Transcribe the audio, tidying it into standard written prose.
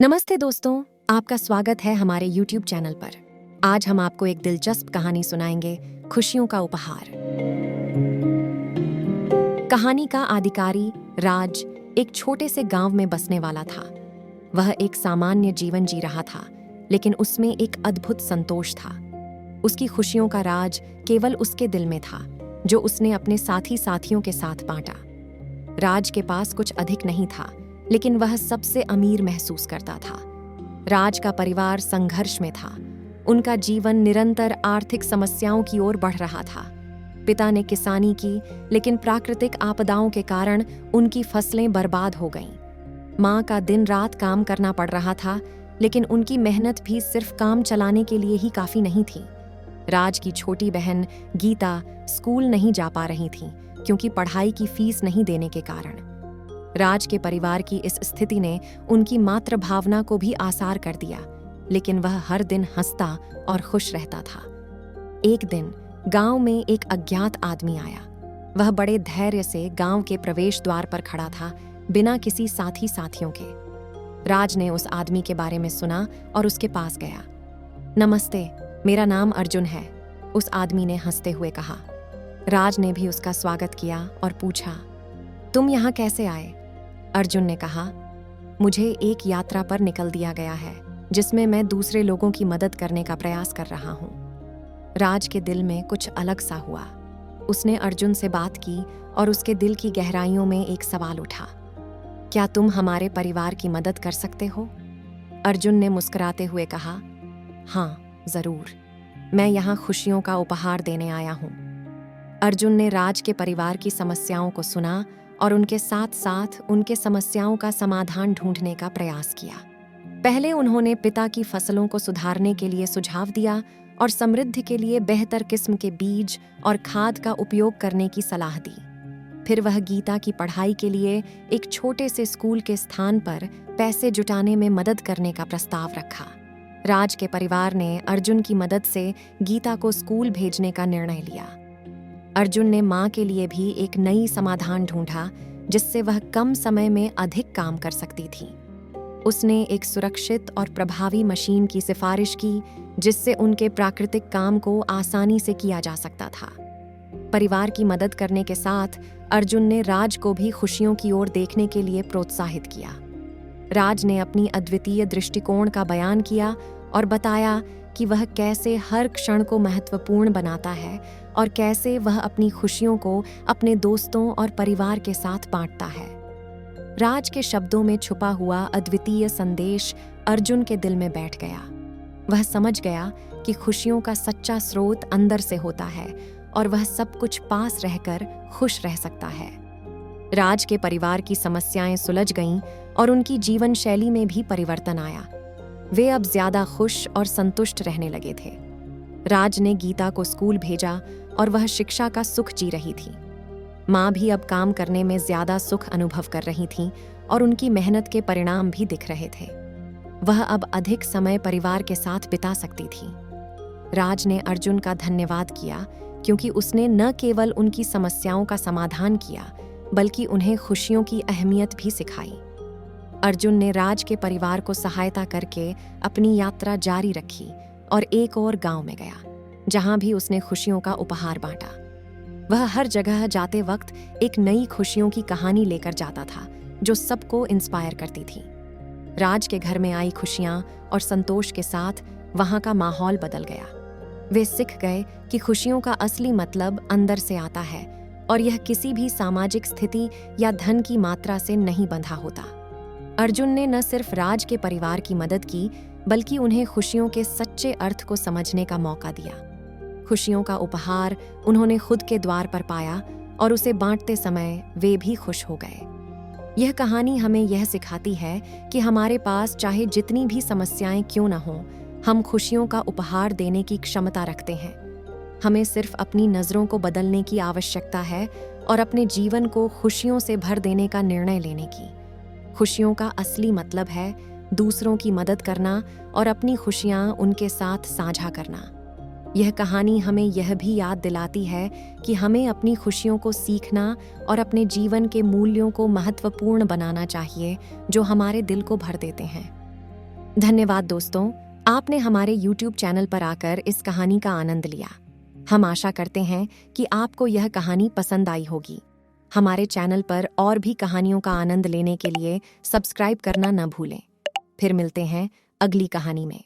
नमस्ते दोस्तों, आपका स्वागत है हमारे YouTube चैनल पर। आज हम आपको एक दिलचस्प कहानी सुनाएंगे, खुशियों का उपहार। कहानी का अधिकारी राज एक छोटे से गांव में बसने वाला था। वह एक सामान्य जीवन जी रहा था, लेकिन उसमें एक अद्भुत संतोष था। उसकी खुशियों का राज केवल उसके दिल में था, जो उसने अपने साथियों के साथ बांटा। राज के पास कुछ अधिक नहीं था, लेकिन वह सबसे अमीर महसूस करता था। राज का परिवार संघर्ष में था। उनका जीवन निरंतर आर्थिक समस्याओं की ओर बढ़ रहा था। पिता ने किसानी की, लेकिन प्राकृतिक आपदाओं के कारण उनकी फसलें बर्बाद हो गईं। माँ का दिन रात काम करना पड़ रहा था, लेकिन उनकी मेहनत भी सिर्फ काम चलाने के लिए ही काफी नहीं थी। राज की छोटी बहन गीता स्कूल नहीं जा पा रही थी, क्योंकि पढ़ाई की फीस नहीं देने के कारण। राज के परिवार की इस स्थिति ने उनकी मातृभावना को भी आसार कर दिया, लेकिन वह हर दिन हंसता और खुश रहता था। एक दिन गांव में एक अज्ञात आदमी आया। वह बड़े धैर्य से गांव के प्रवेश द्वार पर खड़ा था, बिना किसी साथियों के। राज ने उस आदमी के बारे में सुना और उसके पास गया। नमस्ते, मेरा नाम अर्जुन है, उस आदमी ने हंसते हुए कहा। राज ने भी उसका स्वागत किया और पूछा, तुम यहाँ कैसे आए? अर्जुन ने कहा, मुझे एक यात्रा पर निकल दिया गया है, जिसमें मैं दूसरे लोगों की मदद करने का प्रयास कर रहा हूँ। राज के दिल में कुछ अलग सा हुआ। उसने अर्जुन से बात की और उसके दिल की गहराइयों में एक सवाल उठा, क्या तुम हमारे परिवार की मदद कर सकते हो? अर्जुन ने मुस्कुराते हुए कहा, हाँ जरूर, मैं यहाँ खुशियों का उपहार देने आया हूँ। अर्जुन ने राज के परिवार की समस्याओं को सुना और उनके साथ साथ उनके समस्याओं का समाधान ढूंढने का प्रयास किया। पहले उन्होंने पिता की फसलों को सुधारने के लिए सुझाव दिया और समृद्धि के लिए बेहतर किस्म के बीज और खाद का उपयोग करने की सलाह दी। फिर वह गीता की पढ़ाई के लिए एक छोटे से स्कूल के स्थान पर पैसे जुटाने में मदद करने का प्रस्ताव रखा। राज के परिवार ने अर्जुन की मदद से गीता को स्कूल भेजने का निर्णय लिया। अर्जुन ने माँ के लिए भी एक नई समाधान ढूंढा, जिससे वह कम समय में अधिक काम कर सकती थी। उसने एक सुरक्षित और प्रभावी मशीन की सिफारिश की, जिससे उनके प्राकृतिक काम को आसानी से किया जा सकता था। परिवार की मदद करने के साथ अर्जुन ने राज को भी खुशियों की ओर देखने के लिए प्रोत्साहित किया। राज ने अपनी अद्वितीय दृष्टिकोण का बयान किया और बताया कि वह कैसे हर क्षण को महत्वपूर्ण बनाता है और कैसे वह अपनी खुशियों को अपने दोस्तों और परिवार के साथ बांटता है। राज के शब्दों में छुपा हुआ अद्वितीय संदेश अर्जुन के दिल में बैठ गया। वह समझ गया कि खुशियों का सच्चा स्रोत अंदर से होता है और वह सब कुछ पास रहकर खुश रह सकता है। राज के परिवार की समस्याएं सुलझ गईं और उनकी जीवन शैली में भी परिवर्तन आया। वे अब ज्यादा खुश और संतुष्ट रहने लगे थे। राज ने गीता को स्कूल भेजा और वह शिक्षा का सुख जी रही थी। माँ भी अब काम करने में ज्यादा सुख अनुभव कर रही थी और उनकी मेहनत के परिणाम भी दिख रहे थे। वह अब अधिक समय परिवार के साथ बिता सकती थी। राज ने अर्जुन का धन्यवाद किया, क्योंकि उसने न केवल उनकी समस्याओं का समाधान किया, बल्कि उन्हें खुशियों की अहमियत भी सिखाई। अर्जुन ने राज के परिवार को सहायता करके अपनी यात्रा जारी रखी और एक और गांव में गया, जहां भी उसने खुशियों का उपहार बांटा। वह हर जगह जाते वक्त एक नई खुशियों की कहानी लेकर जाता था, जो सबको इंस्पायर करती थी। राज के घर में आई खुशियां और संतोष के साथ वहां का माहौल बदल गया। वे सीख गए कि खुशियों का असली मतलब अंदर से आता है और यह किसी भी सामाजिक स्थिति या धन की मात्रा से नहीं बंधा होता। अर्जुन ने न सिर्फ राज के परिवार की मदद की, बल्कि उन्हें खुशियों के सच्चे अर्थ को समझने का मौका दिया। खुशियों का उपहार उन्होंने खुद के द्वार पर पाया और उसे बांटते समय वे भी खुश हो गए। यह कहानी हमें यह सिखाती है कि हमारे पास चाहे जितनी भी समस्याएं क्यों न हों, हम खुशियों का उपहार देने की क्षमता रखते हैं। हमें सिर्फ अपनी नज़रों को बदलने की आवश्यकता है और अपने जीवन को खुशियों से भर देने का निर्णय लेने की। खुशियों का असली मतलब है दूसरों की मदद करना और अपनी खुशियां उनके साथ साझा करना। यह कहानी हमें यह भी याद दिलाती है कि हमें अपनी खुशियों को सीखना और अपने जीवन के मूल्यों को महत्वपूर्ण बनाना चाहिए, जो हमारे दिल को भर देते हैं। धन्यवाद दोस्तों, आपने हमारे YouTube चैनल पर आकर इस कहानी का आनंद लिया। हम आशा करते हैं कि आपको यह कहानी पसंद आई होगी। हमारे चैनल पर और भी कहानियों का आनंद लेने के लिए सब्सक्राइब करना न भूलें। फिर मिलते हैं अगली कहानी में।